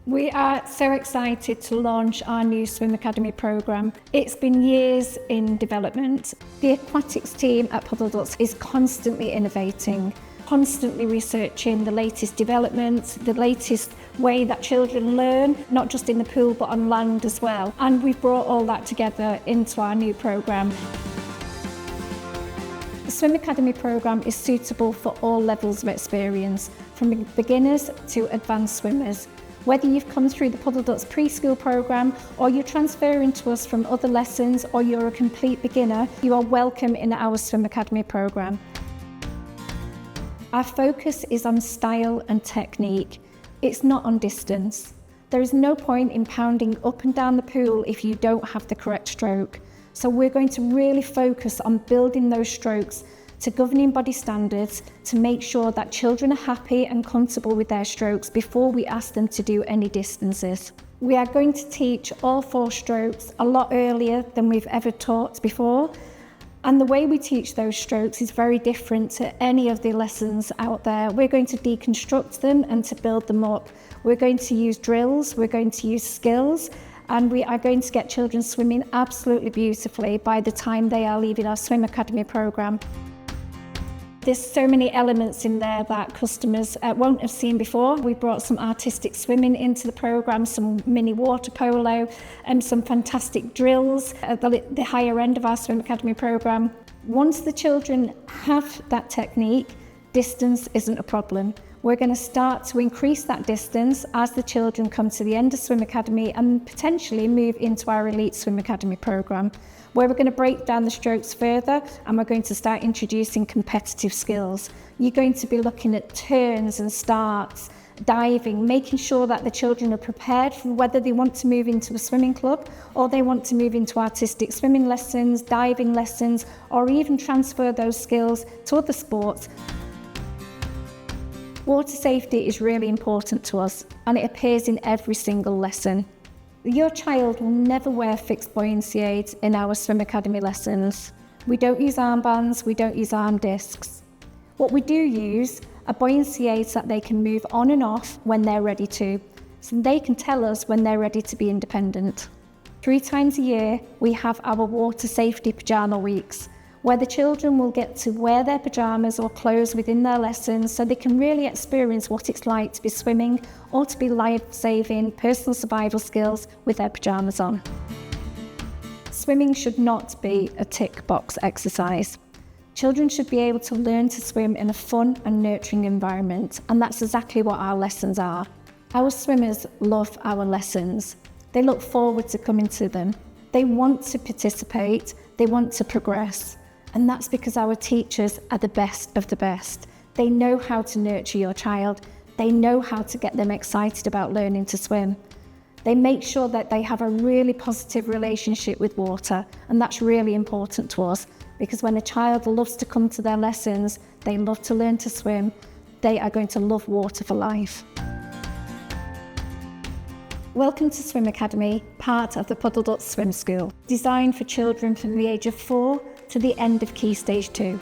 We are so excited to launch our new Swim Academy programme. It's been years in development. The aquatics team at Puddle is constantly innovating, constantly researching the latest developments, the latest way that children learn, not just in the pool but on land as well. And we've brought all that together into our new programme. The Swim Academy programme is suitable for all levels of experience, from beginners to advanced swimmers. Whether you've come through the Puddle preschool programme or you're transferring to us from other lessons or you're a complete beginner, you are welcome in our Swim Academy programme. Our focus is on style and technique. It's not on distance. There is no point in pounding up and down the pool if you don't have the correct stroke. So we're going to really focus on building those strokes to governing body standards to make sure that children are happy and comfortable with their strokes before we ask them to do any distances. We are going to teach all 4 strokes a lot earlier than we've ever taught before. And the way we teach those strokes is very different to any of the lessons out there. We're going to deconstruct them and to build them up. We're going to use drills, we're going to use skills, and we are going to get children swimming absolutely beautifully by the time they are leaving our Swim Academy programme. There's so many elements in there that customers won't have seen before. We brought some artistic swimming into the programme, some mini water polo, and some fantastic drills at the higher end of our Swim Academy programme. Once the children have that technique, distance isn't a problem. We're going to start to increase that distance as the children come to the end of Swim Academy and potentially move into our Elite Swim Academy programme, where we're going to break down the strokes further and we're going to start introducing competitive skills. You're going to be looking at turns and starts, diving, making sure that the children are prepared for whether they want to move into a swimming club or they want to move into artistic swimming lessons, diving lessons, or even transfer those skills to other sports. Water safety is really important to us and it appears in every single lesson. Your child will never wear fixed buoyancy aids in our Swim Academy lessons. We don't use armbands, we don't use arm discs. What we do use are buoyancy aids that they can move on and off when they're ready to, so they can tell us when they're ready to be independent. 3 times a year, we have our water safety pyjama weeks, where the children will get to wear their pyjamas or clothes within their lessons so they can really experience what it's like to be swimming or to be life-saving personal survival skills with their pyjamas on. Swimming should not be a tick box exercise. Children should be able to learn to swim in a fun and nurturing environment, and that's exactly what our lessons are. Our swimmers love our lessons. They look forward to coming to them. They want to participate, they want to progress. And that's because our teachers are the best of the best. They know how to nurture your child. They know how to get them excited about learning to swim. They make sure that they have a really positive relationship with water, and that's really important to us because when a child loves to come to their lessons, they love to learn to swim, they are going to love water for life. Welcome to Swim Academy, part of the Puddle Swim School, designed for children from the age of 4 to the end of Key Stage 2.